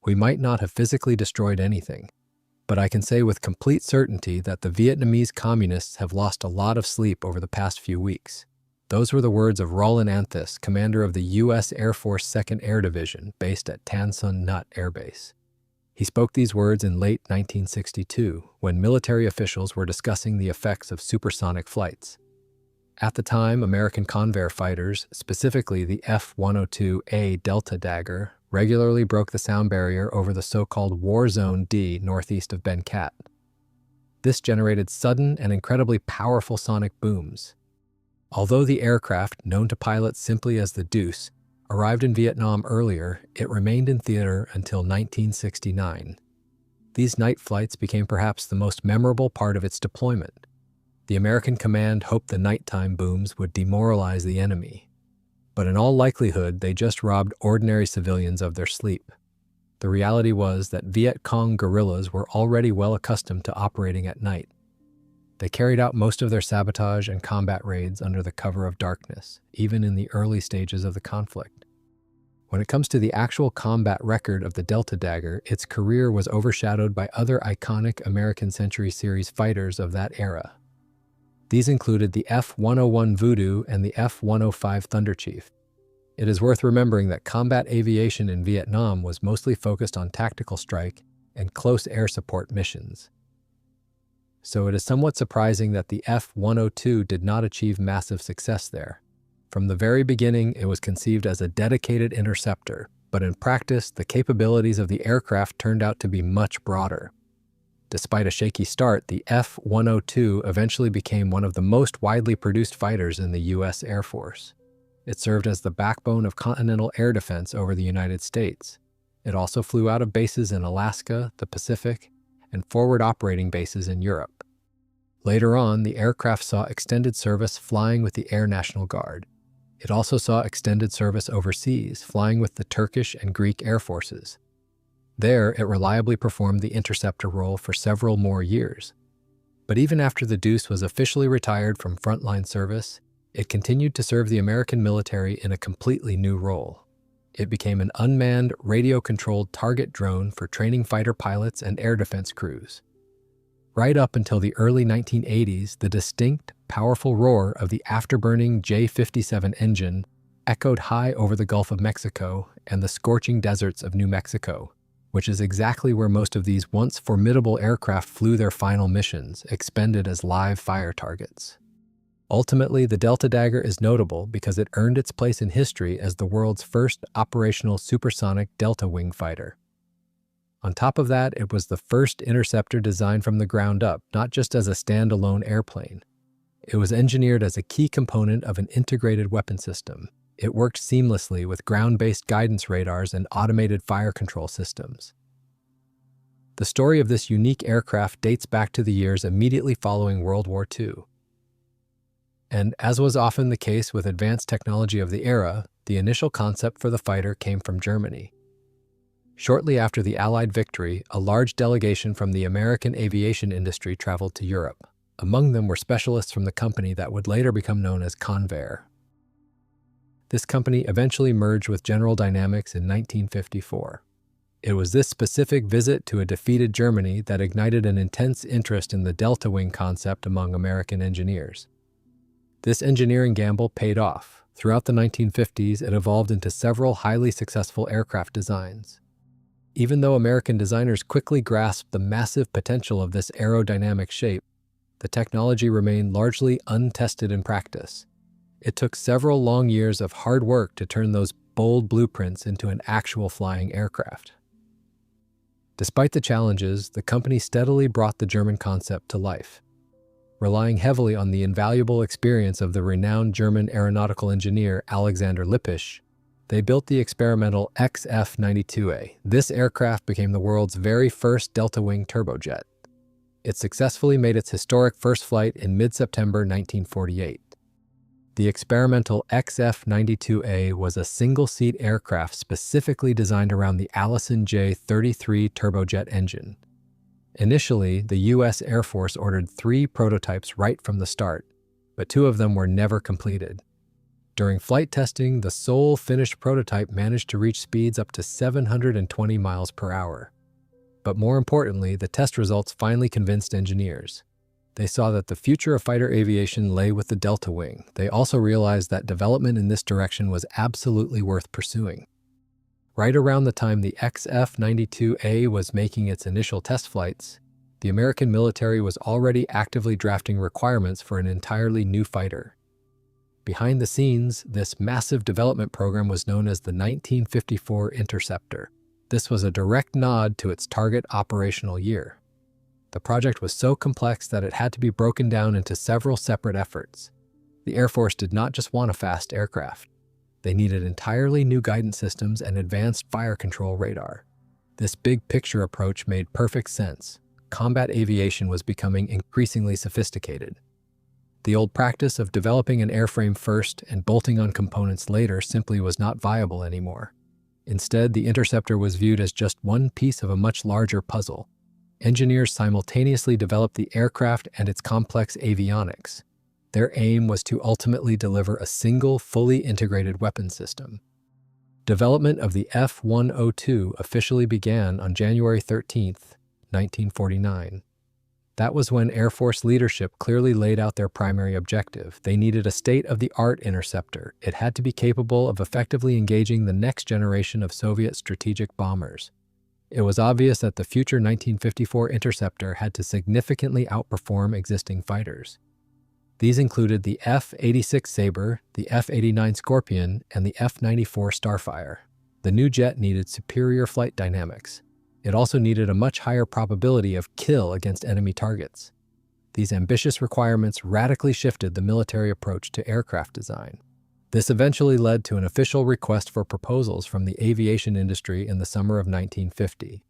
We might not have physically destroyed anything, but I can say with complete certainty that the Vietnamese communists have lost a lot of sleep over the past few weeks. Those were the words of Roland Anthus, commander of the U.S. Air Force 2nd Air Division, based at Tan Son Nhut Air Base. He spoke these words in late 1962, when military officials were discussing the effects of supersonic flights. At the time, American Convair fighters, specifically the F-102 Delta Dagger, regularly broke the sound barrier over the so-called War Zone D northeast of Ben Cat. This generated sudden and incredibly powerful sonic booms. Although the aircraft, known to pilots simply as the Deuce, arrived in Vietnam earlier, it remained in theater until 1969. These night flights became perhaps the most memorable part of its deployment. The American command hoped the nighttime booms would demoralize the enemy, but in all likelihood, they just robbed ordinary civilians of their sleep. The reality was that Viet Cong guerrillas were already well accustomed to operating at night. They carried out most of their sabotage and combat raids under the cover of darkness, even in the early stages of the conflict. When it comes to the actual combat record of the Delta Dagger, its career was overshadowed by other iconic American Century Series fighters of that era. These included the F-101 Voodoo and the F-105 Thunderchief. It is worth remembering that combat aviation in Vietnam was mostly focused on tactical strike and close air support missions. So it is somewhat surprising that the F-102 did not achieve massive success there. From the very beginning, it was conceived as a dedicated interceptor, but in practice, the capabilities of the aircraft turned out to be much broader. Despite a shaky start, the F-102 eventually became one of the most widely produced fighters in the U.S. Air Force. It served as the backbone of continental air defense over the United States. It also flew out of bases in Alaska, the Pacific, and forward operating bases in Europe. Later on, the aircraft saw extended service flying with the Air National Guard. It also saw extended service overseas, flying with the Turkish and Greek air forces. There, it reliably performed the interceptor role for several more years. But even after the Deuce was officially retired from frontline service, it continued to serve the American military in a completely new role. It became an unmanned, radio-controlled target drone for training fighter pilots and air defense crews. Right up until the early 1980s, the distinct, powerful roar of the afterburning J-57 engine echoed high over the Gulf of Mexico and the scorching deserts of New Mexico, which is exactly where most of these once formidable aircraft flew their final missions, expended as live fire targets. Ultimately, the Delta Dagger is notable because it earned its place in history as the world's first operational supersonic delta wing fighter. On top of that, it was the first interceptor designed from the ground up, not just as a standalone airplane. It was engineered as a key component of an integrated weapon system. It worked seamlessly with ground-based guidance radars and automated fire control systems. The story of this unique aircraft dates back to the years immediately following World War II. And as was often the case with advanced technology of the era, the initial concept for the fighter came from Germany. Shortly after the Allied victory, a large delegation from the American aviation industry traveled to Europe. Among them were specialists from the company that would later become known as Convair. This company eventually merged with General Dynamics in 1954. It was this specific visit to a defeated Germany that ignited an intense interest in the delta wing concept among American engineers. This engineering gamble paid off. Throughout the 1950s, it evolved into several highly successful aircraft designs. Even though American designers quickly grasped the massive potential of this aerodynamic shape, the technology remained largely untested in practice. It took several long years of hard work to turn those bold blueprints into an actual flying aircraft. Despite the challenges, the company steadily brought the German concept to life. Relying heavily on the invaluable experience of the renowned German aeronautical engineer Alexander Lippisch, they built the experimental XF-92A. This aircraft became the world's very first delta-wing turbojet. It successfully made its historic first flight in mid-September 1948. The experimental XF-92A was a single-seat aircraft specifically designed around the Allison J-33 turbojet engine. Initially, the U.S. Air Force ordered 3 prototypes right from the start, but 2 of them were never completed. During flight testing, the sole finished prototype managed to reach speeds up to 720 miles per hour. But more importantly, the test results finally convinced engineers. They saw that the future of fighter aviation lay with the Delta Wing. They also realized that development in this direction was absolutely worth pursuing. Right around the time the XF-92A was making its initial test flights, the American military was already actively drafting requirements for an entirely new fighter. Behind the scenes, this massive development program was known as the 1954 Interceptor. This was a direct nod to its target operational year. The project was so complex that it had to be broken down into several separate efforts. The Air Force did not just want a fast aircraft. They needed entirely new guidance systems and advanced fire control radar. This big picture approach made perfect sense. Combat aviation was becoming increasingly sophisticated. The old practice of developing an airframe first and bolting on components later simply was not viable anymore. Instead, the Interceptor was viewed as just one piece of a much larger puzzle. Engineers simultaneously developed the aircraft and its complex avionics. Their aim was to ultimately deliver a single, fully integrated weapon system. Development of the F-102 officially began on January 13, 1949. That was when Air Force leadership clearly laid out their primary objective. They needed a state-of-the-art interceptor. It had to be capable of effectively engaging the next generation of Soviet strategic bombers. It was obvious that the future 1954 Interceptor had to significantly outperform existing fighters. These included the F-86 Sabre, the F-89 Scorpion, and the F-94 Starfire. The new jet needed superior flight dynamics. It also needed a much higher probability of kill against enemy targets. These ambitious requirements radically shifted the military approach to aircraft design. This eventually led to an official request for proposals from the aviation industry in the summer of 1950.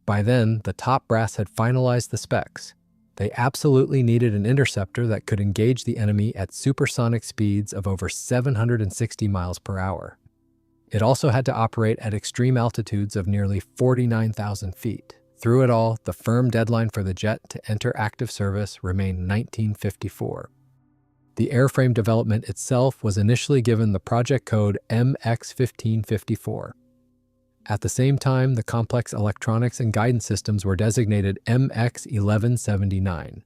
By then, the top brass had finalized the specs. They absolutely needed an interceptor that could engage the enemy at supersonic speeds of over 760 miles per hour. It also had to operate at extreme altitudes of nearly 49,000 feet. Through it all, the firm deadline for the jet to enter active service remained 1954. The airframe development itself was initially given the project code MX-1554. At the same time, the complex electronics and guidance systems were designated MX-1179.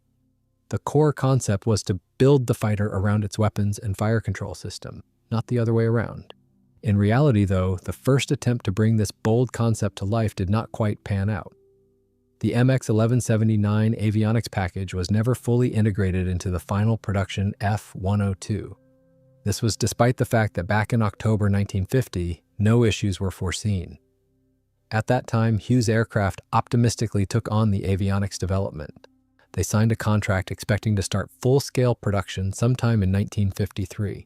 The core concept was to build the fighter around its weapons and fire control system, not the other way around. In reality, though, the first attempt to bring this bold concept to life did not quite pan out. The MX-1179 avionics package was never fully integrated into the final production F-102. This was despite the fact that back in October 1950, no issues were foreseen. At that time, Hughes Aircraft optimistically took on the avionics development. They signed a contract expecting to start full-scale production sometime in 1953.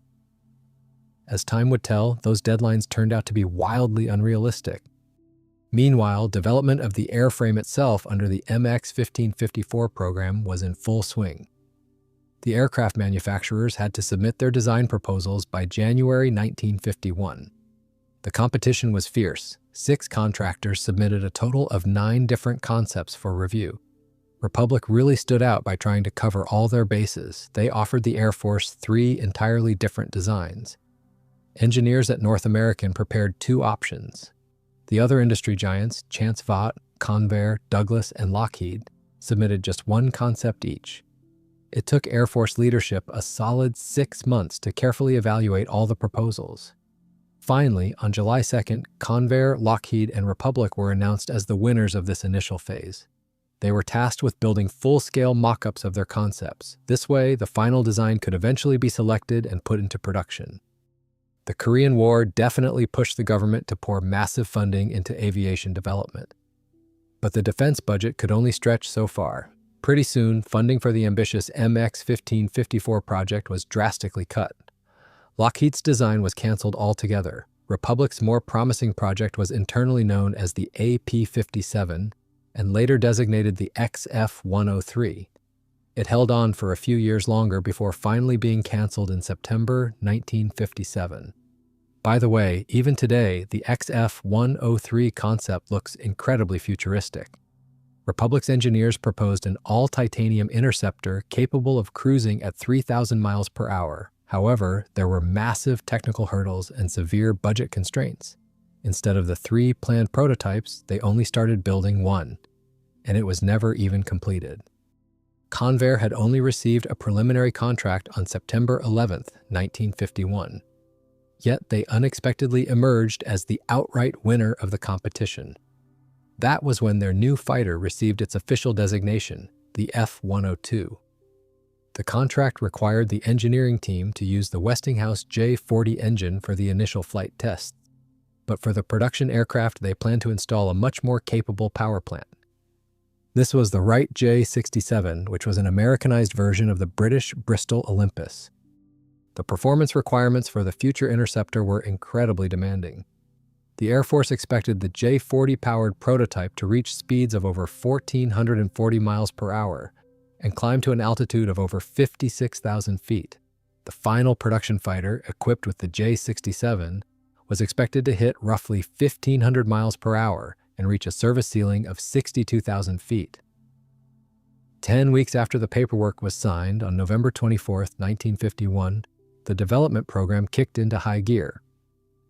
As time would tell, those deadlines turned out to be wildly unrealistic. Meanwhile, development of the airframe itself under the MX-1554 program was in full swing. The aircraft manufacturers had to submit their design proposals by January 1951. The competition was fierce. 6 contractors submitted a total of 9 different concepts for review. Republic really stood out by trying to cover all their bases. They offered the Air Force 3 entirely different designs. Engineers at North American prepared 2 options. The other industry giants, Chance Vought, Convair, Douglas, and Lockheed, submitted just 1 concept each. It took Air Force leadership a solid 6 months to carefully evaluate all the proposals. Finally, on July 2nd, Convair, Lockheed, and Republic were announced as the winners of this initial phase. They were tasked with building full-scale mock-ups of their concepts. This way, the final design could eventually be selected and put into production. The Korean War definitely pushed the government to pour massive funding into aviation development. But the defense budget could only stretch so far. Pretty soon, funding for the ambitious MX-1554 project was drastically cut. Lockheed's design was canceled altogether. Republic's more promising project was internally known as the AP-57 and later designated the XF-103. It held on for a few years longer before finally being canceled in September 1957. By the way, even today, the XF-103 concept looks incredibly futuristic. Republic's engineers proposed an all-titanium interceptor capable of cruising at 3,000 miles per hour. However, there were massive technical hurdles and severe budget constraints. Instead of the 3 planned prototypes, they only started building 1, and it was never even completed. Convair had only received a preliminary contract on September 11, 1951. Yet they unexpectedly emerged as the outright winner of the competition. That was when their new fighter received its official designation, the F-102. The contract required the engineering team to use the Westinghouse J-40 engine for the initial flight tests, but for the production aircraft they planned to install a much more capable power plant. This was the Wright J-67, which was an Americanized version of the British Bristol Olympus. The performance requirements for the future Interceptor were incredibly demanding. The Air Force expected the J-40-powered prototype to reach speeds of over 1,440 miles per hour and climb to an altitude of over 56,000 feet. The final production fighter, equipped with the J-67, was expected to hit roughly 1,500 miles per hour and reach a service ceiling of 62,000 feet. 10 weeks after the paperwork was signed, on November 24, 1951, the development program kicked into high gear.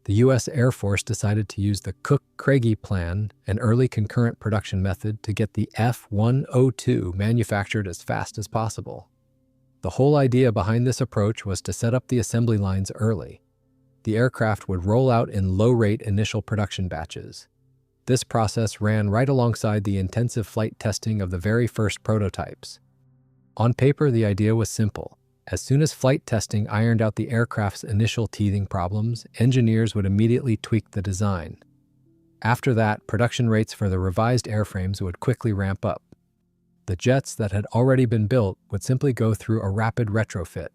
The U.S. Air Force decided to use the Cook-Craigie plan, an early concurrent production method, to get the F-102 manufactured as fast as possible. The whole idea behind this approach was to set up the assembly lines early. The aircraft would roll out in low-rate initial production batches. This process ran right alongside the intensive flight testing of the very first prototypes. On paper, the idea was simple. As soon as flight testing ironed out the aircraft's initial teething problems, engineers would immediately tweak the design. After that, production rates for the revised airframes would quickly ramp up. The jets that had already been built would simply go through a rapid retrofit.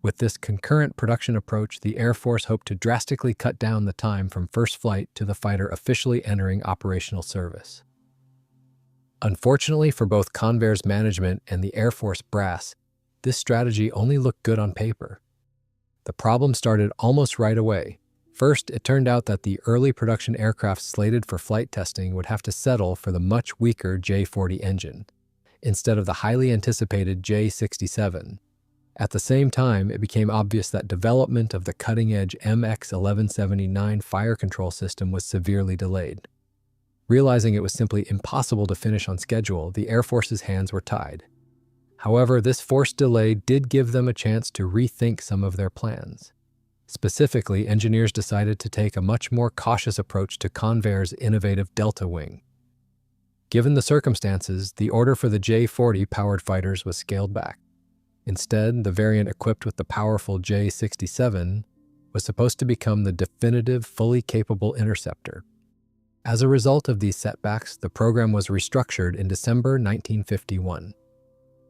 With this concurrent production approach, the Air Force hoped to drastically cut down the time from first flight to the fighter officially entering operational service. Unfortunately for both Convair's management and the Air Force brass, this strategy only looked good on paper. The problem started almost right away. First, it turned out that the early production aircraft slated for flight testing would have to settle for the much weaker J-40 engine, instead of the highly anticipated J-67. At the same time, it became obvious that development of the cutting-edge MX-1179 fire control system was severely delayed. Realizing it was simply impossible to finish on schedule, the Air Force's hands were tied. However, this forced delay did give them a chance to rethink some of their plans. Specifically, engineers decided to take a much more cautious approach to Convair's innovative Delta wing. Given the circumstances, the order for the J-40 powered fighters was scaled back. Instead, the variant equipped with the powerful J-67 was supposed to become the definitive, fully capable Interceptor. As a result of these setbacks, the program was restructured in December 1951.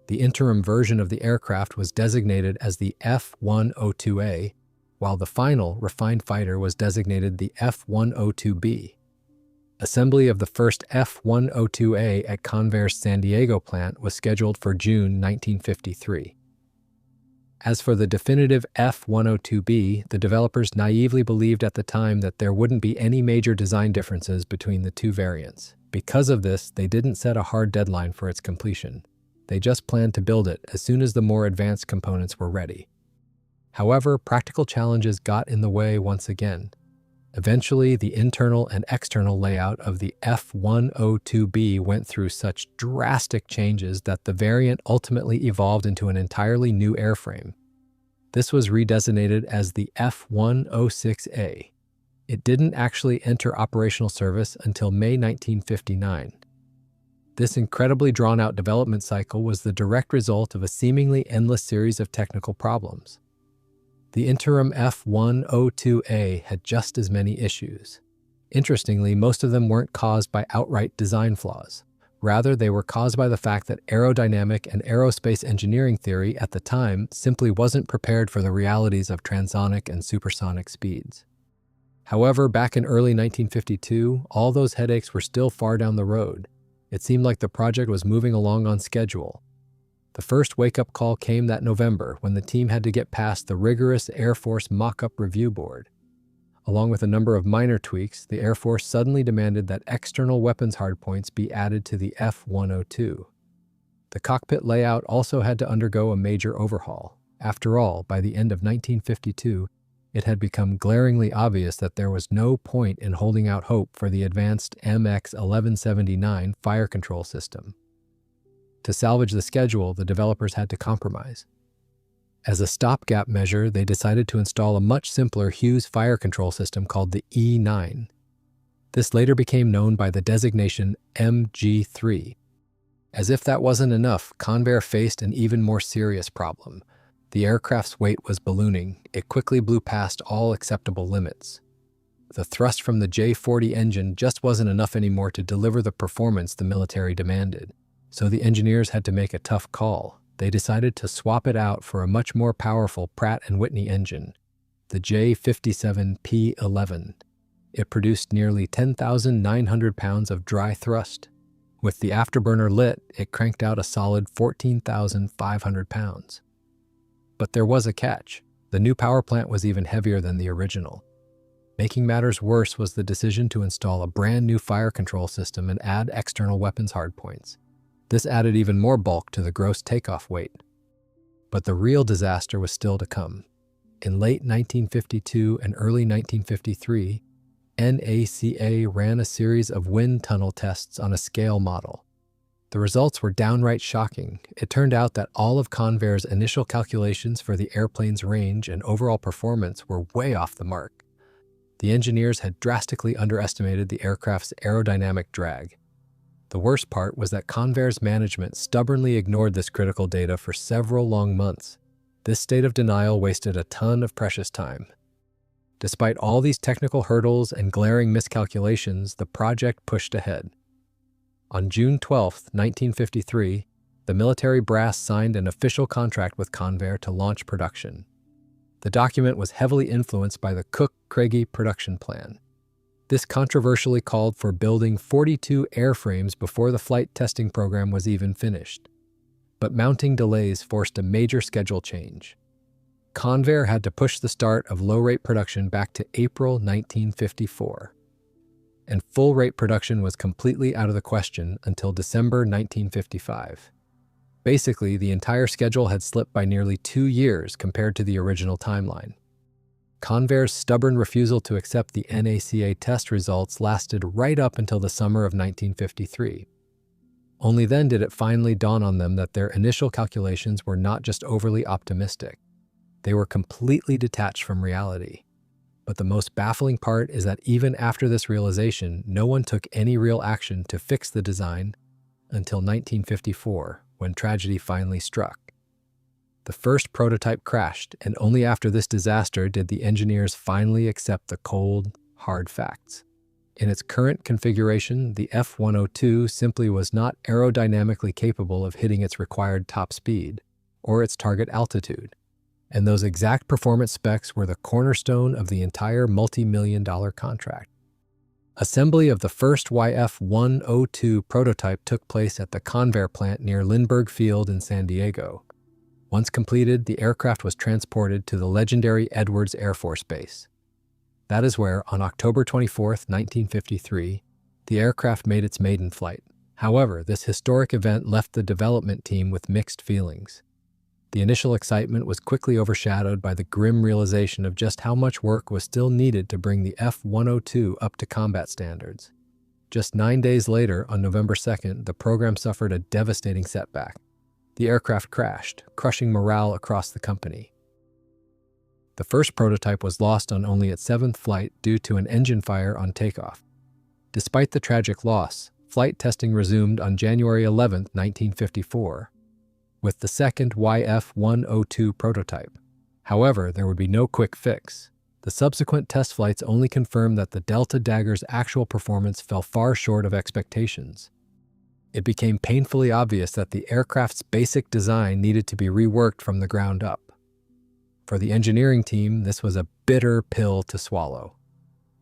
The interim version of the aircraft was designated as the F-102A, while the final, refined fighter was designated the F-102B. Assembly of the first F-102A at Convair's San Diego plant was scheduled for June 1953. As for the definitive F-102B, the developers naively believed at the time that there wouldn't be any major design differences between the two variants. Because of this, they didn't set a hard deadline for its completion. They just planned to build it as soon as the more advanced components were ready. However, practical challenges got in the way once again. Eventually, the internal and external layout of the F-102B went through such drastic changes that the variant ultimately evolved into an entirely new airframe. This was redesignated as the F-106A. It didn't actually enter operational service until May 1959. This incredibly drawn-out development cycle was the direct result of a seemingly endless series of technical problems. The interim F-102A had just as many issues. Interestingly, most of them weren't caused by outright design flaws. Rather, they were caused by the fact that aerodynamic and aerospace engineering theory at the time simply wasn't prepared for the realities of transonic and supersonic speeds. However, back in early 1952, all those headaches were still far down the road. It seemed like the project was moving along on schedule. The first wake-up call came that November when the team had to get past the rigorous Air Force mock-up review board. Along with a number of minor tweaks, the Air Force suddenly demanded that external weapons hardpoints be added to the F-102. The cockpit layout also had to undergo a major overhaul. After all, by the end of 1952, it had become glaringly obvious that there was no point in holding out hope for the advanced MX-1179 fire control system. To salvage the schedule, the developers had to compromise. As a stopgap measure, they decided to install a much simpler Hughes fire control system called the E9. This later became known by the designation MG3. As if that wasn't enough, Convair faced an even more serious problem. The aircraft's weight was ballooning. It quickly blew past all acceptable limits. The thrust from the J-40 engine just wasn't enough anymore to deliver the performance the military demanded. So the engineers had to make a tough call. They decided to swap it out for a much more powerful Pratt & Whitney engine, the J57P11. It produced nearly 10,900 pounds of dry thrust. With the afterburner lit, it cranked out a solid 14,500 pounds. But there was a catch. The new power plant was even heavier than the original. Making matters worse was the decision to install a brand new fire control system and add external weapons hardpoints. This added even more bulk to the gross takeoff weight. But the real disaster was still to come. In late 1952 and early 1953, NACA ran a series of wind tunnel tests on a scale model. The results were downright shocking. It turned out that all of Convair's initial calculations for the airplane's range and overall performance were way off the mark. The engineers had drastically underestimated the aircraft's aerodynamic drag. The worst part was that Convair's management stubbornly ignored this critical data for several long months. This state of denial wasted a ton of precious time. Despite all these technical hurdles and glaring miscalculations, the project pushed ahead. On June 12, 1953, the military brass signed an official contract with Convair to launch production. The document was heavily influenced by the Cook-Craigie production plan. This controversially called for building 42 airframes before the flight testing program was even finished. But mounting delays forced a major schedule change. Convair had to push the start of low-rate production back to April 1954. And full-rate production was completely out of the question until December 1955. Basically, the entire schedule had slipped by nearly 2 years compared to the original timeline. Convair's stubborn refusal to accept the NACA test results lasted right up until the summer of 1953. Only then did it finally dawn on them that their initial calculations were not just overly optimistic. They were completely detached from reality. But the most baffling part is that even after this realization, no one took any real action to fix the design until 1954, when tragedy finally struck. The first prototype crashed, and only after this disaster did the engineers finally accept the cold, hard facts. In its current configuration, the F-102 simply was not aerodynamically capable of hitting its required top speed or its target altitude. And those exact performance specs were the cornerstone of the entire multi-million-dollar contract. Assembly of the first YF-102 prototype took place at the Convair plant near Lindbergh Field in San Diego. Once completed, the aircraft was transported to the legendary Edwards Air Force Base. That is where, on October 24, 1953, the aircraft made its maiden flight. However, this historic event left the development team with mixed feelings. The initial excitement was quickly overshadowed by the grim realization of just how much work was still needed to bring the F-102 up to combat standards. Just 9 days later, on November 2nd, the program suffered a devastating setback. The aircraft crashed, crushing morale across the company. The first prototype was lost on only its 7th flight due to an engine fire on takeoff. Despite the tragic loss, flight testing resumed on January 11, 1954. With the second YF-102 prototype. However, there would be no quick fix. The subsequent test flights only confirmed that the Delta Dagger's actual performance fell far short of expectations. It became painfully obvious that the aircraft's basic design needed to be reworked from the ground up. For the engineering team, this was a bitter pill to swallow.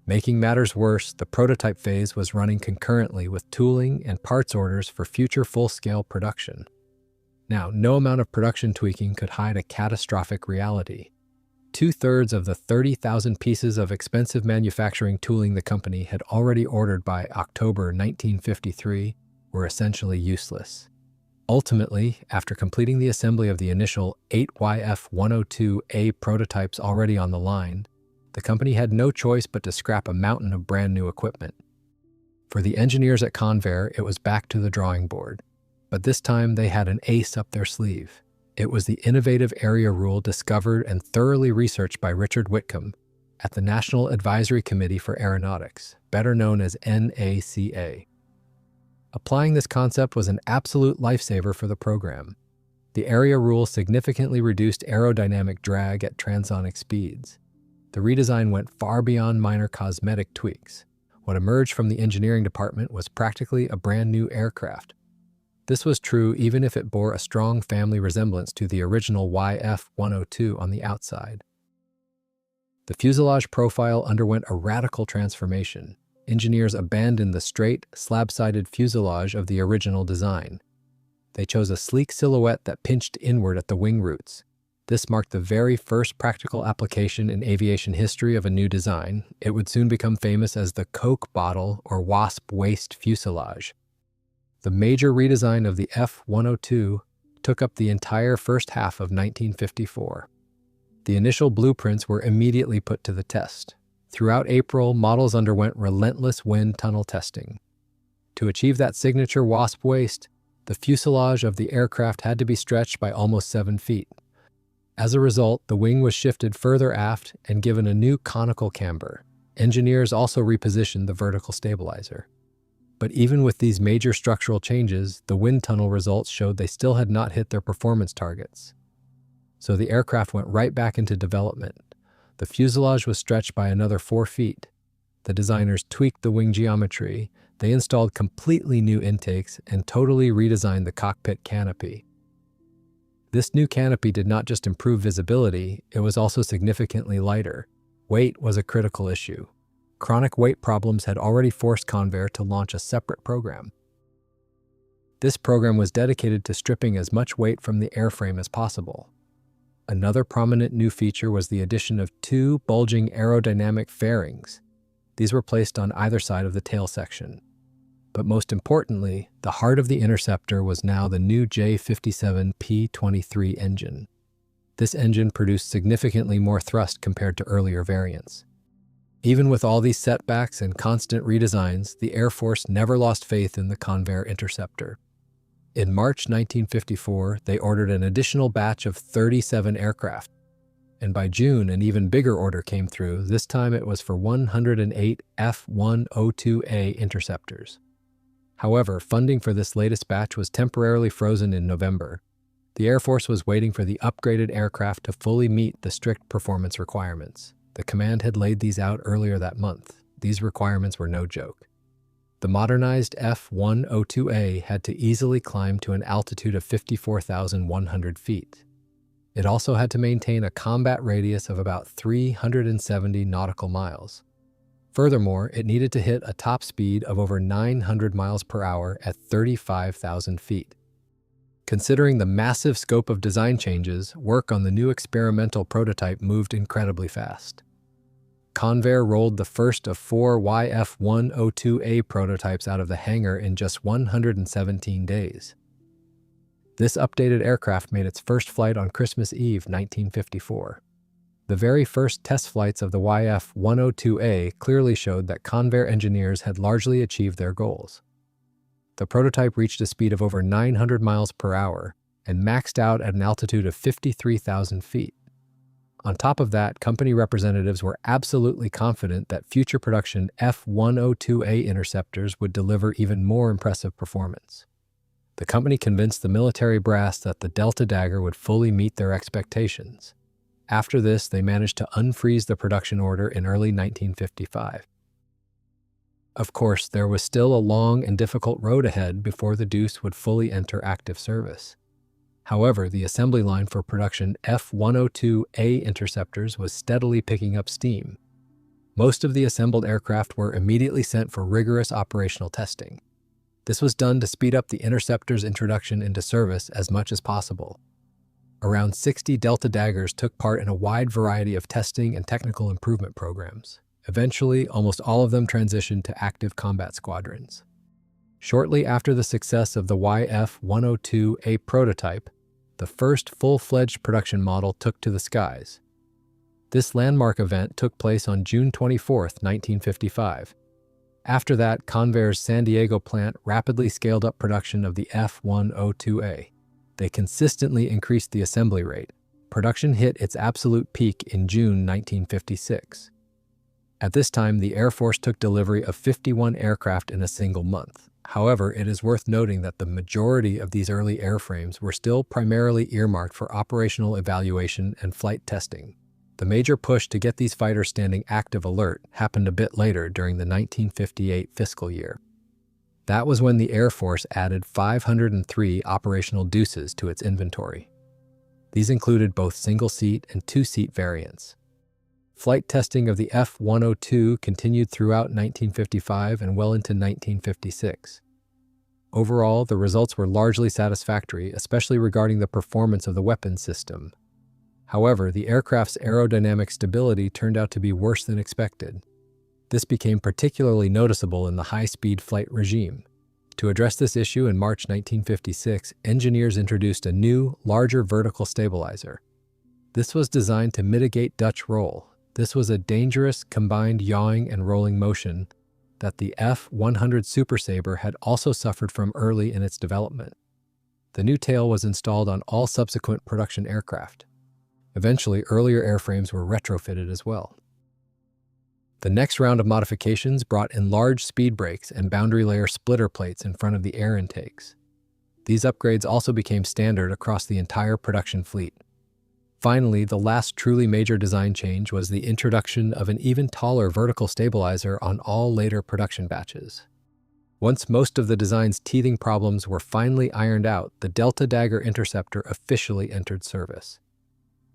Making matters worse, the prototype phase was running concurrently with tooling and parts orders for future full-scale production. Now, no amount of production tweaking could hide a catastrophic reality. 2/3 of the 30,000 pieces of expensive manufacturing tooling the company had already ordered by October 1953 were essentially useless. Ultimately, after completing the assembly of the initial 8YF-102A prototypes already on the line, the company had no choice but to scrap a mountain of brand new equipment. For the engineers at Convair, it was back to the drawing board. But this time they had an ace up their sleeve. It was the innovative area rule discovered and thoroughly researched by Richard Whitcomb at the National Advisory Committee for Aeronautics, better known as NACA. Applying this concept was an absolute lifesaver for the program. The area rule significantly reduced aerodynamic drag at transonic speeds. The redesign went far beyond minor cosmetic tweaks. What emerged from the engineering department was practically a brand new aircraft. This was true even if it bore a strong family resemblance to the original YF-102 on the outside. The fuselage profile underwent a radical transformation. Engineers abandoned the straight, slab-sided fuselage of the original design. They chose a sleek silhouette that pinched inward at the wing roots. This marked the very first practical application in aviation history of a new design. It would soon become famous as the Coke bottle or wasp waist fuselage. The major redesign of the F-102 took up the entire first half of 1954. The initial blueprints were immediately put to the test. Throughout April, models underwent relentless wind tunnel testing. To achieve that signature wasp waist, the fuselage of the aircraft had to be stretched by almost 7 feet. As a result, the wing was shifted further aft and given a new conical camber. Engineers also repositioned the vertical stabilizer. But even with these major structural changes, the wind tunnel results showed they still had not hit their performance targets. So the aircraft went right back into development. The fuselage was stretched by another 4 feet. The designers tweaked the wing geometry. They installed completely new intakes and totally redesigned the cockpit canopy. This new canopy did not just improve visibility, it was also significantly lighter. Weight was a critical issue. Chronic weight problems had already forced Convair to launch a separate program. This program was dedicated to stripping as much weight from the airframe as possible. Another prominent new feature was the addition of 2 bulging aerodynamic fairings. These were placed on either side of the tail section. But most importantly, the heart of the Interceptor was now the new J57P23 engine. This engine produced significantly more thrust compared to earlier variants. Even with all these setbacks and constant redesigns, the Air Force never lost faith in the Convair Interceptor. In March 1954, they ordered an additional batch of 37 aircraft. And by June, an even bigger order came through. This time it was for 108 F-102A interceptors. However, funding for this latest batch was temporarily frozen in November. The Air Force was waiting for the upgraded aircraft to fully meet the strict performance requirements. The command had laid these out earlier that month. These requirements were no joke. The modernized F-102A had to easily climb to an altitude of 54,100 feet. It also had to maintain a combat radius of about 370 nautical miles. Furthermore, it needed to hit a top speed of over 900 miles per hour at 35,000 feet. Considering the massive scope of design changes, work on the new experimental prototype moved incredibly fast. Convair rolled the first of 4 YF-102A prototypes out of the hangar in just 117 days. This updated aircraft made its first flight on Christmas Eve, 1954. The very first test flights of the YF-102A clearly showed that Convair engineers had largely achieved their goals. The prototype reached a speed of over 900 miles per hour and maxed out at an altitude of 53,000 feet. On top of that, company representatives were absolutely confident that future production F-102A interceptors would deliver even more impressive performance. The company convinced the military brass that the Delta Dagger would fully meet their expectations. After this, they managed to unfreeze the production order in early 1955. Of course, there was still a long and difficult road ahead before the Deuce would fully enter active service. However, the assembly line for production F-102A interceptors was steadily picking up steam. Most of the assembled aircraft were immediately sent for rigorous operational testing. This was done to speed up the Interceptor's introduction into service as much as possible. Around 60 Delta Daggers took part in a wide variety of testing and technical improvement programs. Eventually, almost all of them transitioned to active combat squadrons. Shortly after the success of the YF-102A prototype, the first full-fledged production model took to the skies. This landmark event took place on June 24, 1955. After that, Convair's San Diego plant rapidly scaled up production of the F-102A. They consistently increased the assembly rate. Production hit its absolute peak in June 1956. At this time, the Air Force took delivery of 51 aircraft in a single month. However, it is worth noting that the majority of these early airframes were still primarily earmarked for operational evaluation and flight testing. The major push to get these fighters standing active alert happened a bit later during the 1958 fiscal year. That was when the Air Force added 503 operational Deuces to its inventory. These included both single-seat and two-seat variants. Flight testing of the F-102 continued throughout 1955 and well into 1956. Overall, the results were largely satisfactory, especially regarding the performance of the weapons system. However, the aircraft's aerodynamic stability turned out to be worse than expected. This became particularly noticeable in the high-speed flight regime. To address this issue in March 1956, engineers introduced a new, larger vertical stabilizer. This was designed to mitigate Dutch roll. This was a dangerous, combined yawing and rolling motion that the F-100 Super Sabre had also suffered from early in its development. The new tail was installed on all subsequent production aircraft. Eventually, earlier airframes were retrofitted as well. The next round of modifications brought enlarged speed brakes and boundary layer splitter plates in front of the air intakes. These upgrades also became standard across the entire production fleet. Finally, the last truly major design change was the introduction of an even taller vertical stabilizer on all later production batches. Once most of the design's teething problems were finally ironed out, the Delta Dagger Interceptor officially entered service.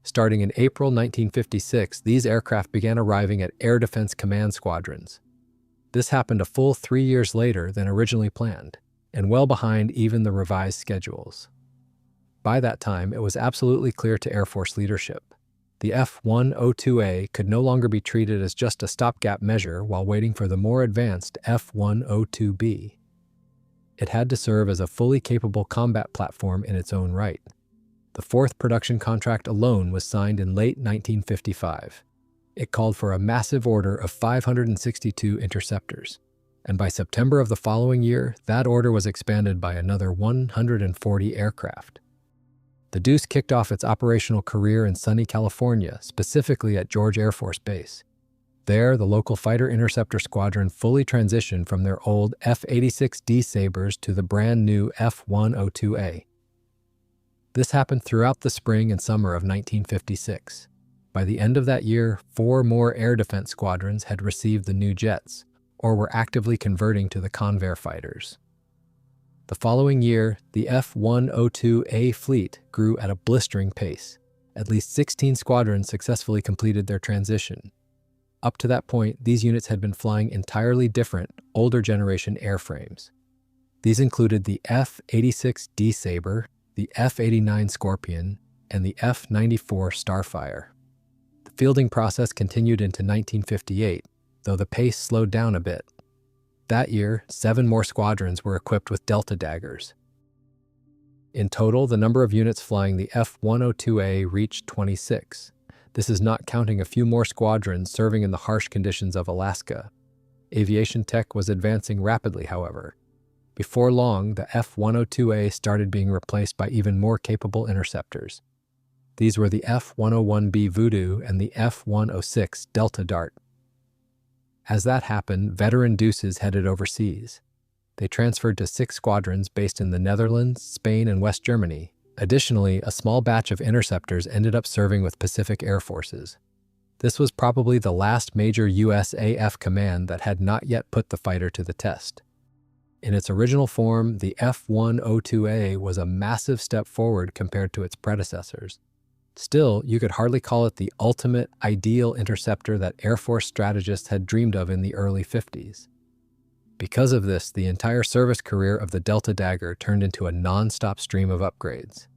Starting in April 1956, these aircraft began arriving at Air Defense Command squadrons. This happened a full 3 years later than originally planned, and well behind even the revised schedules. By that time, it was absolutely clear to Air Force leadership. The F-102A could no longer be treated as just a stopgap measure while waiting for the more advanced F-102B. It had to serve as a fully capable combat platform in its own right. The fourth production contract alone was signed in late 1955. It called for a massive order of 562 interceptors, and by September of the following year, that order was expanded by another 140 aircraft. The Deuce kicked off its operational career in sunny California, specifically at George Air Force Base. There, the local fighter interceptor squadron fully transitioned from their old F-86D Sabres to the brand new F-102A. This happened throughout the spring and summer of 1956. By the end of that year, 4 more air defense squadrons had received the new jets, or were actively converting to the Convair fighters. The following year, the F-102A fleet grew at a blistering pace. At least 16 squadrons successfully completed their transition. Up to that point, these units had been flying entirely different, older generation airframes. These included the F-86D Sabre, the F-89 Scorpion, and the F-94 Starfire. The fielding process continued into 1958, though the pace slowed down a bit. That year, 7 more squadrons were equipped with Delta Daggers. In total, the number of units flying the F-102A reached 26. This is not counting a few more squadrons serving in the harsh conditions of Alaska. Aviation tech was advancing rapidly, however. Before long, the F-102A started being replaced by even more capable interceptors. These were the F-101B Voodoo and the F-106 Delta Dart. As that happened, veteran Deuces headed overseas. They transferred to 6 squadrons based in the Netherlands, Spain, and West Germany. Additionally, a small batch of interceptors ended up serving with Pacific Air Forces. This was probably the last major USAF command that had not yet put the fighter to the test. In its original form, the F-102A was a massive step forward compared to its predecessors. Still, you could hardly call it the ultimate, ideal interceptor that Air Force strategists had dreamed of in the early 50s. Because of this, the entire service career of the Delta Dagger turned into a non-stop stream of upgrades.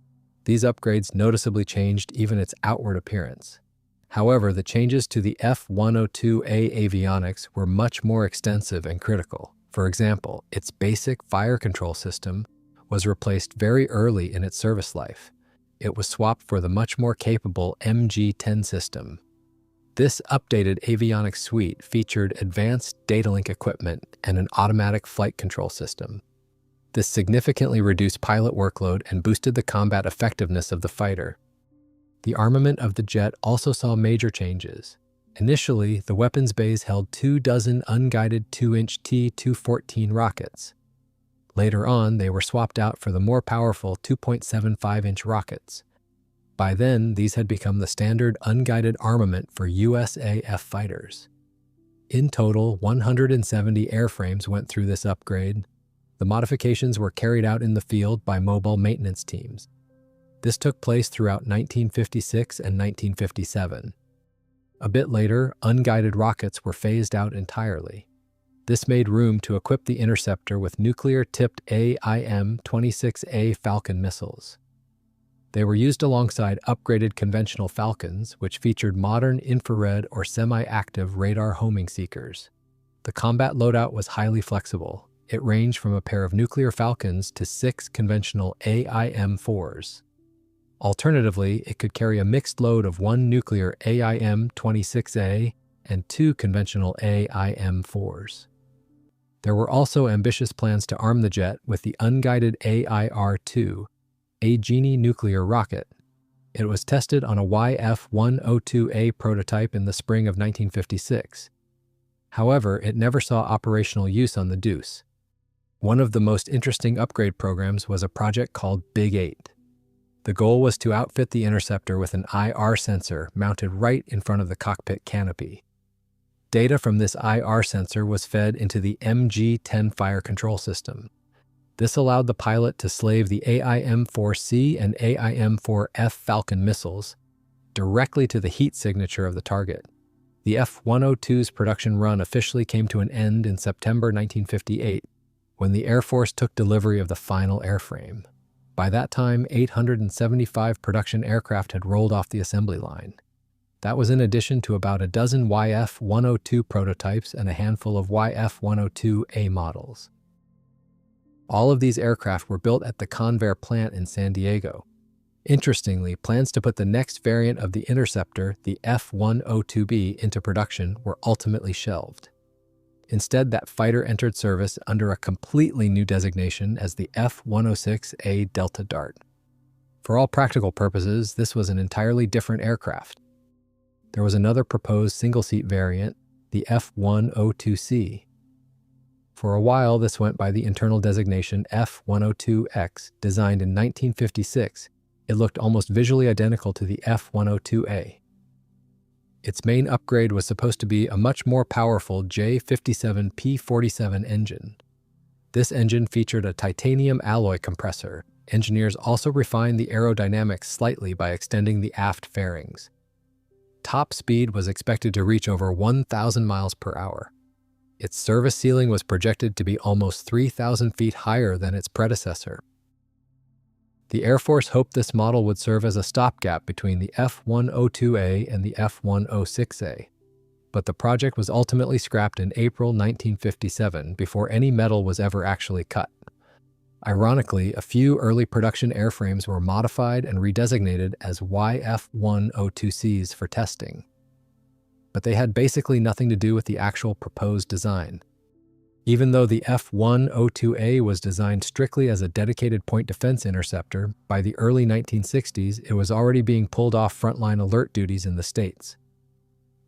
These upgrades noticeably changed even its outward appearance. However, the changes to the F-102A avionics were much more extensive and critical. For example, its basic fire control system was replaced very early in its service life. It was swapped for the much more capable MG-10 system. This updated avionics suite featured advanced data link equipment and an automatic flight control system. This significantly reduced pilot workload and boosted the combat effectiveness of the fighter. The armament of the jet also saw major changes. Initially, the weapons bays held 24 unguided 2-inch T-214 rockets. Later on, they were swapped out for the more powerful 2.75-inch rockets. By then, these had become the standard unguided armament for USAF fighters. In total, 170 airframes went through this upgrade. The modifications were carried out in the field by mobile maintenance teams. This took place throughout 1956 and 1957. A bit later, unguided rockets were phased out entirely. This made room to equip the Interceptor with nuclear-tipped AIM-26A Falcon missiles. They were used alongside upgraded conventional Falcons, which featured modern infrared or semi-active radar homing seekers. The combat loadout was highly flexible. It ranged from a pair of nuclear Falcons to 6 conventional AIM-4s. Alternatively, it could carry a mixed load of 1 nuclear AIM-26A and 2 conventional AIM-4s. There were also ambitious plans to arm the jet with the unguided AIR-2, a Genie nuclear rocket. It was tested on a F-102A prototype in the spring of 1956. However, it never saw operational use on the Deuce. One of the most interesting upgrade programs was a project called Big 8. The goal was to outfit the Interceptor with an IR sensor mounted right in front of the cockpit canopy. Data from this IR sensor was fed into the MG-10 fire control system. This allowed the pilot to slave the AIM-4C and AIM-4F Falcon missiles directly to the heat signature of the target. The F-102's production run officially came to an end in September 1958, when the Air Force took delivery of the final airframe. By that time, 875 production aircraft had rolled off the assembly line. That was in addition to about a dozen YF-102 prototypes and a handful of YF-102A models. All of these aircraft were built at the Convair plant in San Diego. Interestingly, plans to put the next variant of the Interceptor, the F-102B, into production were ultimately shelved. Instead, that fighter entered service under a completely new designation as the F-106A Delta Dart. For all practical purposes, this was an entirely different aircraft. There was another proposed single-seat variant, the F-102C. For a while, this went by the internal designation F-102X, designed in 1956. It looked almost visually identical to the F-102A. Its main upgrade was supposed to be a much more powerful J57P47 engine. This engine featured a titanium alloy compressor. Engineers also refined the aerodynamics slightly by extending the aft fairings. Top speed was expected to reach over 1,000 miles per hour. Its service ceiling was projected to be almost 3,000 feet higher than its predecessor. The Air Force hoped this model would serve as a stopgap between the F-102A and the F-106A, but the project was ultimately scrapped in April 1957 before any metal was ever actually cut. Ironically, a few early production airframes were modified and redesignated as YF-102Cs for testing, but they had basically nothing to do with the actual proposed design. Even though the F-102A was designed strictly as a dedicated point defense interceptor, by the early 1960s it was already being pulled off frontline alert duties in the States.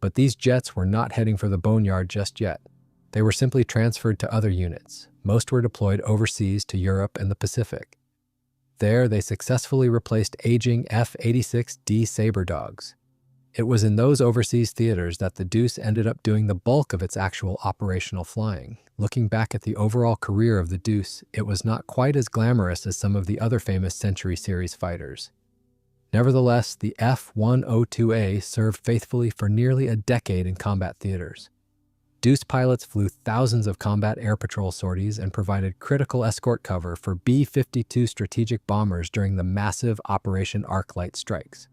But these jets were not heading for the boneyard just yet. They were simply transferred to other units. Most were deployed overseas to Europe and the Pacific. There, they successfully replaced aging F-86D Sabre dogs. It was in those overseas theaters that the Deuce ended up doing the bulk of its actual operational flying. Looking back at the overall career of the Deuce, it was not quite as glamorous as some of the other famous Century Series fighters. Nevertheless, the F-102A served faithfully for nearly a decade in combat theaters. Deuce pilots flew thousands of combat air patrol sorties and provided critical escort cover for B-52 strategic bombers during the massive Operation Arclight strikes.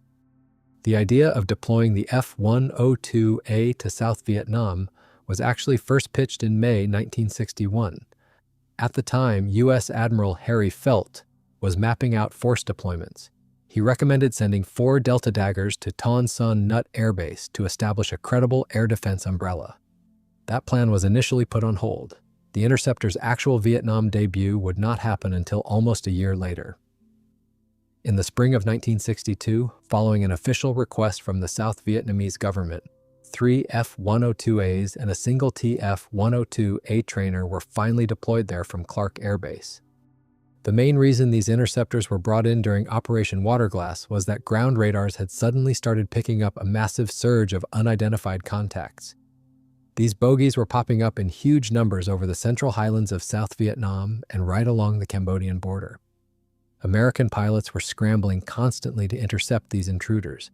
The idea of deploying the F-102A to South Vietnam was actually first pitched in May 1961. At the time, U.S. Admiral Harry Felt was mapping out force deployments. He recommended sending 4 Delta Daggers to Tan Son Nhut Air Base to establish a credible air defense umbrella. That plan was initially put on hold. The Interceptor's actual Vietnam debut would not happen until almost a year later. In the spring of 1962, following an official request from the South Vietnamese government, 3 F-102As and a single TF-102A trainer were finally deployed there from Clark Air Base. The main reason these interceptors were brought in during Operation Waterglass was that ground radars had suddenly started picking up a massive surge of unidentified contacts. These bogies were popping up in huge numbers over the central highlands of South Vietnam and right along the Cambodian border. American pilots were scrambling constantly to intercept these intruders,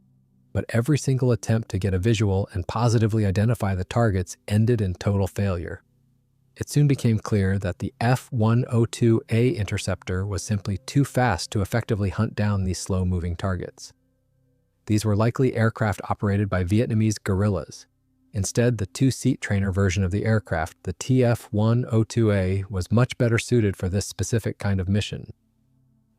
but every single attempt to get a visual and positively identify the targets ended in total failure. It soon became clear that the F-102A interceptor was simply too fast to effectively hunt down these slow-moving targets. These were likely aircraft operated by Vietnamese guerrillas. Instead, the 2-seat trainer version of the aircraft, the TF-102A, was much better suited for this specific kind of mission.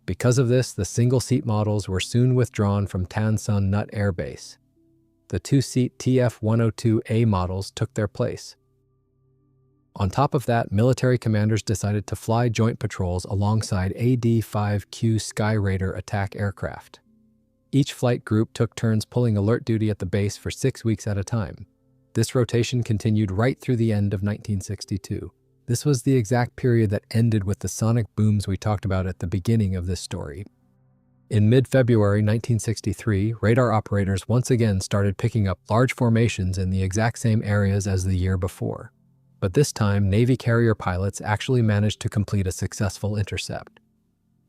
Because of this, the single-seat models were soon withdrawn from Tan Son Nhut Air Base. The 2-seat TF-102A models took their place. On top of that, military commanders decided to fly joint patrols alongside AD-5Q Sky Raider attack aircraft. Each flight group took turns pulling alert duty at the base for 6 weeks at a time. This rotation continued right through the end of 1962. This was the exact period that ended with the sonic booms we talked about at the beginning of this story. In mid-February 1963, radar operators once again started picking up large formations in the exact same areas as the year before. But this time, Navy carrier pilots actually managed to complete a successful intercept.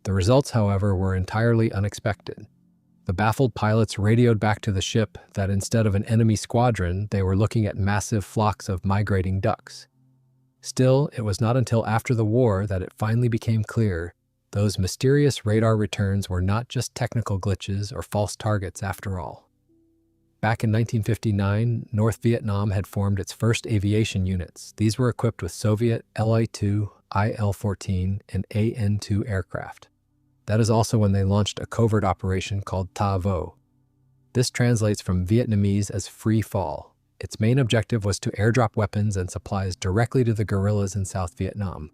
The results, however, were entirely unexpected. The baffled pilots radioed back to the ship that instead of an enemy squadron, they were looking at massive flocks of migrating ducks. Still, it was not until after the war that it finally became clear those mysterious radar returns were not just technical glitches or false targets after all. Back in 1959, North Vietnam had formed its first aviation units. These were equipped with Soviet Li-2, Il-14, and An-2 aircraft. That is also when they launched a covert operation called Ta Vo. This translates from Vietnamese as free fall. Its main objective was to airdrop weapons and supplies directly to the guerrillas in South Vietnam.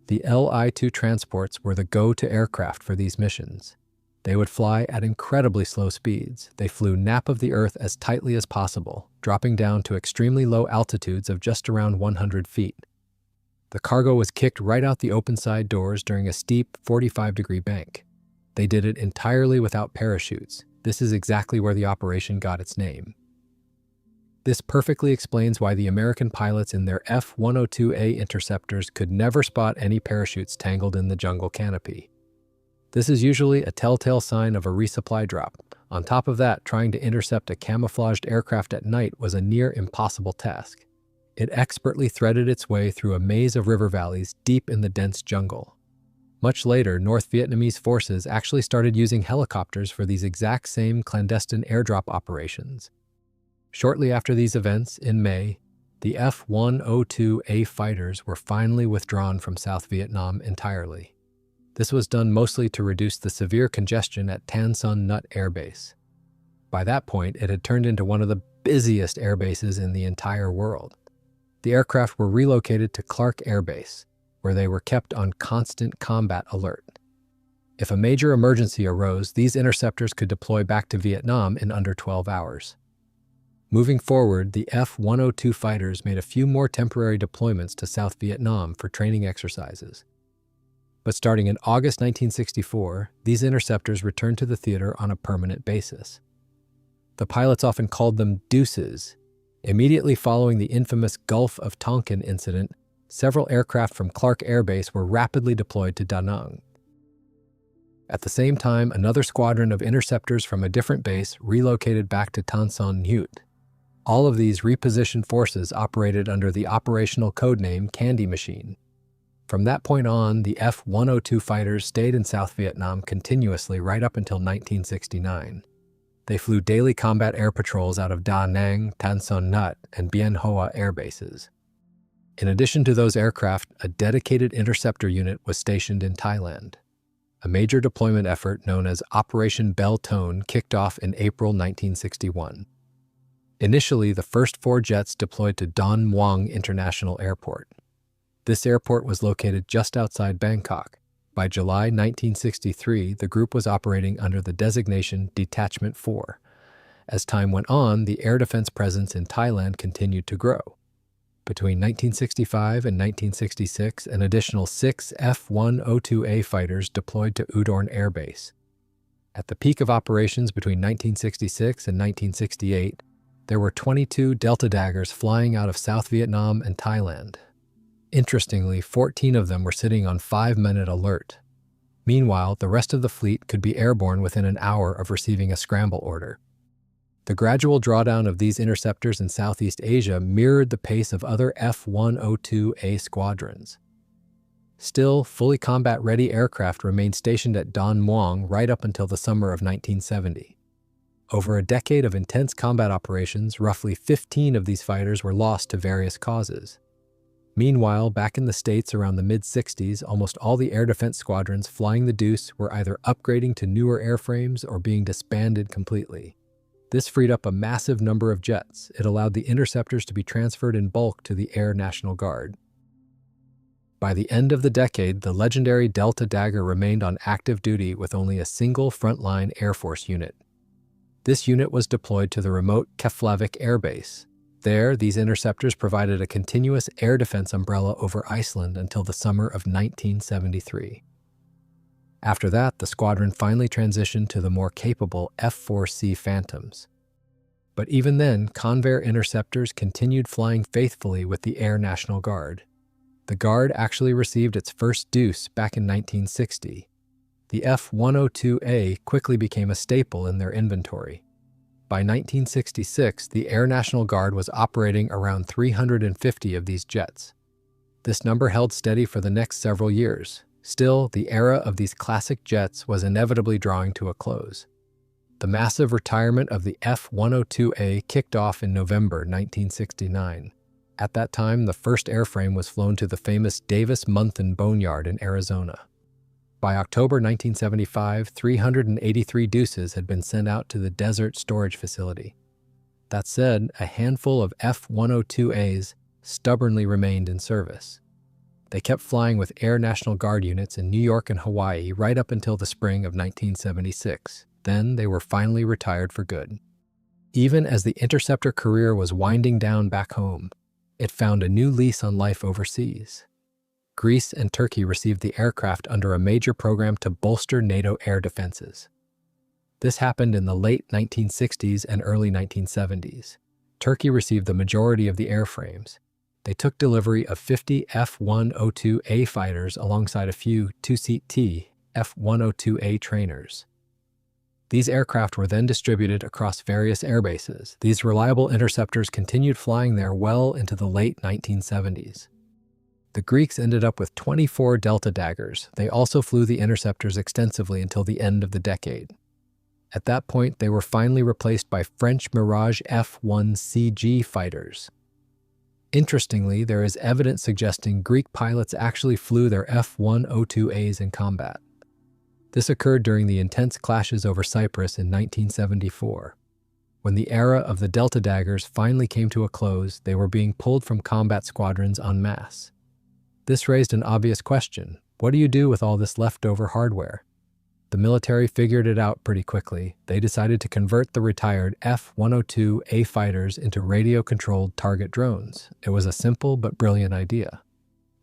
The Li-2 transports were the go-to aircraft for these missions. They would fly at incredibly slow speeds. They flew nap of the earth as tightly as possible, dropping down to extremely low altitudes of just around 100 feet. The cargo was kicked right out the open side doors during a steep 45-degree bank. They did it entirely without parachutes. This is exactly where the operation got its name. This perfectly explains why the American pilots in their F-102A interceptors could never spot any parachutes tangled in the jungle canopy. This is usually a telltale sign of a resupply drop. On top of that, trying to intercept a camouflaged aircraft at night was a near impossible task. It expertly threaded its way through a maze of river valleys deep in the dense jungle. Much later, North Vietnamese forces actually started using helicopters for these exact same clandestine airdrop operations. Shortly after these events, in May, the F-102A fighters were finally withdrawn from South Vietnam entirely. This was done mostly to reduce the severe congestion at Tan Son Nhut Air Base. By that point, it had turned into one of the busiest air bases in the entire world. The aircraft were relocated to Clark Air Base, where they were kept on constant combat alert. If a major emergency arose, these interceptors could deploy back to Vietnam in under 12 hours. Moving forward, the F-102 fighters made a few more temporary deployments to South Vietnam for training exercises. But starting in August 1964, these interceptors returned to the theater on a permanent basis. The pilots often called them Deuces. Immediately following the infamous Gulf of Tonkin incident, several aircraft from Clark Air Base were rapidly deployed to Da Nang. At the same time, another squadron of interceptors from a different base relocated back to Tan Son Nhut. All of these repositioned forces operated under the operational codename Candy Machine. From that point on, the F-102 fighters stayed in South Vietnam continuously right up until 1969. They flew daily combat air patrols out of Da Nang, Tan Son Nhat, and Bien Hoa air bases. In addition to those aircraft, a dedicated interceptor unit was stationed in Thailand. A major deployment effort known as Operation Belle Tone kicked off in April 1961. Initially, the first 4 jets deployed to Don Muang International Airport. This airport was located just outside Bangkok. By July 1963, the group was operating under the designation Detachment 4. As time went on, the air defense presence in Thailand continued to grow. Between 1965 and 1966, an additional 6 F-102A fighters deployed to Udorn Air Base. At the peak of operations between 1966 and 1968, there were 22 Delta Daggers flying out of South Vietnam and Thailand. Interestingly, 14 of them were sitting on 5-minute alert. Meanwhile, the rest of the fleet could be airborne within an hour of receiving a scramble order. The gradual drawdown of these interceptors in Southeast Asia mirrored the pace of other F-102A squadrons. Still, fully combat-ready aircraft remained stationed at Don Muang right up until the summer of 1970. Over a decade of intense combat operations, roughly 15 of these fighters were lost to various causes. Meanwhile, back in the States around the mid-60s, almost all the air defense squadrons flying the Deuce were either upgrading to newer airframes or being disbanded completely. This freed up a massive number of jets. It allowed the interceptors to be transferred in bulk to the Air National Guard. By the end of the decade, the legendary Delta Dagger remained on active duty with only a single frontline Air Force unit. This unit was deployed to the remote Keflavik Air Base. There, these interceptors provided a continuous air defense umbrella over Iceland until the summer of 1973. After that, the squadron finally transitioned to the more capable F-4C Phantoms. But even then, Convair interceptors continued flying faithfully with the Air National Guard. The Guard actually received its first Deuce back in 1960. The F-102A quickly became a staple in their inventory. By 1966, the Air National Guard was operating around 350 of these jets. This number held steady for the next several years. Still, the era of these classic jets was inevitably drawing to a close. The massive retirement of the F-102A kicked off in November 1969. At that time, the first airframe was flown to the famous Davis-Monthan Boneyard in Arizona. By October 1975, 383 Deuces had been sent out to the Desert Storage Facility. That said, a handful of F-102As stubbornly remained in service. They kept flying with Air National Guard units in New York and Hawaii right up until the spring of 1976. Then they were finally retired for good. Even as the interceptor career was winding down back home, it found a new lease on life overseas. Greece and Turkey received the aircraft under a major program to bolster NATO air defenses. This happened in the late 1960s and early 1970s. Turkey received the majority of the airframes. They took delivery of 50 F-102A fighters alongside a few two-seat T F-102A trainers. These aircraft were then distributed across various air bases. These reliable interceptors continued flying there well into the late 1970s. The Greeks ended up with 24 Delta Daggers. They also flew the interceptors extensively until the end of the decade. At that point, they were finally replaced by French Mirage F-1CG fighters. Interestingly, there is evidence suggesting Greek pilots actually flew their F-102As in combat. This occurred during the intense clashes over Cyprus in 1974. When the era of the Delta Daggers finally came to a close, they were being pulled from combat squadrons en masse. This raised an obvious question. What do you do with all this leftover hardware? The military figured it out pretty quickly. They decided to convert the retired F-102A fighters into radio-controlled target drones. It was a simple but brilliant idea.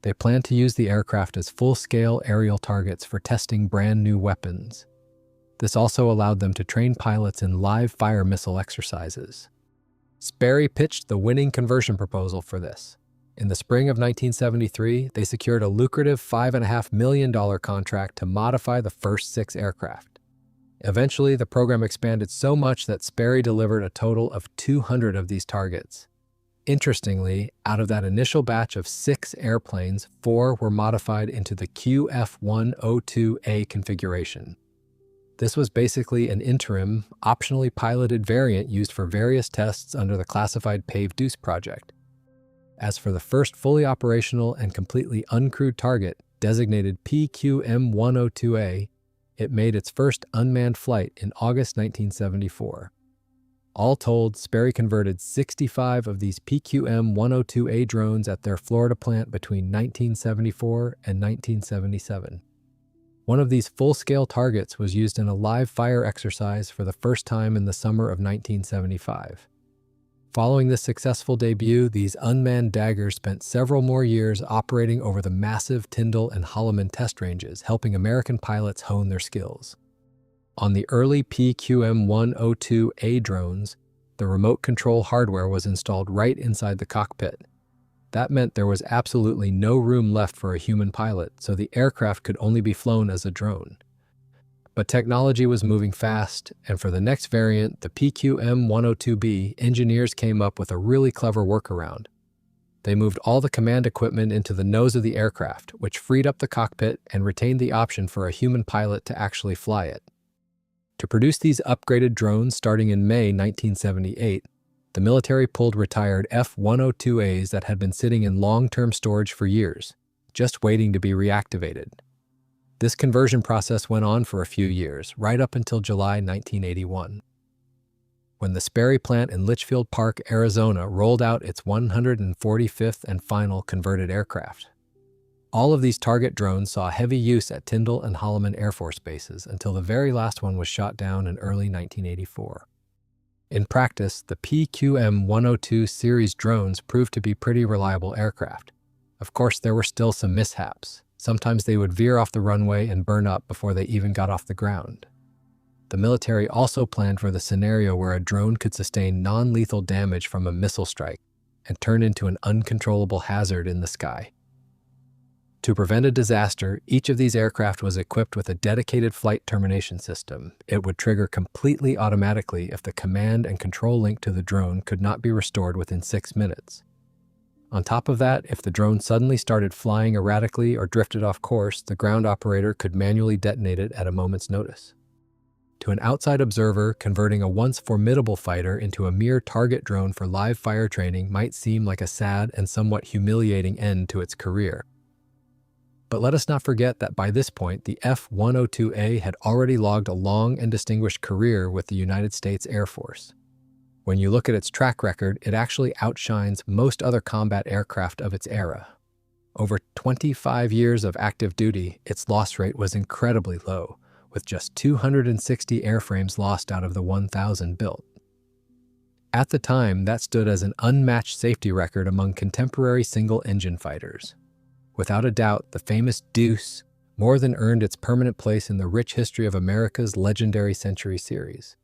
They planned to use the aircraft as full-scale aerial targets for testing brand-new weapons. This also allowed them to train pilots in live-fire missile exercises. Sperry pitched the winning conversion proposal for this. In the spring of 1973, they secured a lucrative $5.5 million contract to modify the first 6 aircraft. Eventually, the program expanded so much that Sperry delivered a total of 200 of these targets. Interestingly, out of that initial batch of 6 airplanes, 4 were modified into the QF-102A configuration. This was basically an interim, optionally piloted variant used for various tests under the classified Pave Deuce project. As for the first fully operational and completely uncrewed target, designated PQM-102A, it made its first unmanned flight in August 1974. All told, Sperry converted 65 of these PQM-102A drones at their Florida plant between 1974 and 1977. One of these full-scale targets was used in a live fire exercise for the first time in the summer of 1975. Following this successful debut, these unmanned daggers spent several more years operating over the massive Tyndall and Holloman test ranges, helping American pilots hone their skills. On the early PQM-102A drones, the remote control hardware was installed right inside the cockpit. That meant there was absolutely no room left for a human pilot, so the aircraft could only be flown as a drone. But technology was moving fast, and for the next variant, the PQM-102B, engineers came up with a really clever workaround. They moved all the command equipment into the nose of the aircraft, which freed up the cockpit and retained the option for a human pilot to actually fly it. To produce these upgraded drones starting in May 1978, the military pulled retired F-102As that had been sitting in long-term storage for years, just waiting to be reactivated. This conversion process went on for a few years, right up until July 1981, when the Sperry plant in Litchfield Park, Arizona rolled out its 145th and final converted aircraft. All of these target drones saw heavy use at Tyndall and Holloman Air Force bases until the very last one was shot down in early 1984. In practice, the PQM-102 series drones proved to be pretty reliable aircraft. Of course, there were still some mishaps. Sometimes they would veer off the runway and burn up before they even got off the ground. The military also planned for the scenario where a drone could sustain non-lethal damage from a missile strike and turn into an uncontrollable hazard in the sky. To prevent a disaster, each of these aircraft was equipped with a dedicated flight termination system. It would trigger completely automatically if the command and control link to the drone could not be restored within 6 minutes. On top of that, if the drone suddenly started flying erratically or drifted off course, the ground operator could manually detonate it at a moment's notice. To an outside observer, converting a once formidable fighter into a mere target drone for live fire training might seem like a sad and somewhat humiliating end to its career. But let us not forget that by this point, the F-102A had already logged a long and distinguished career with the United States Air Force. When you look at its track record, it actually outshines most other combat aircraft of its era. Over 25 years of active duty, its loss rate was incredibly low, with just 260 airframes lost out of the 1,000 built. At the time, that stood as an unmatched safety record among contemporary single-engine fighters. Without a doubt, the famous Deuce more than earned its permanent place in the rich history of America's legendary Century series.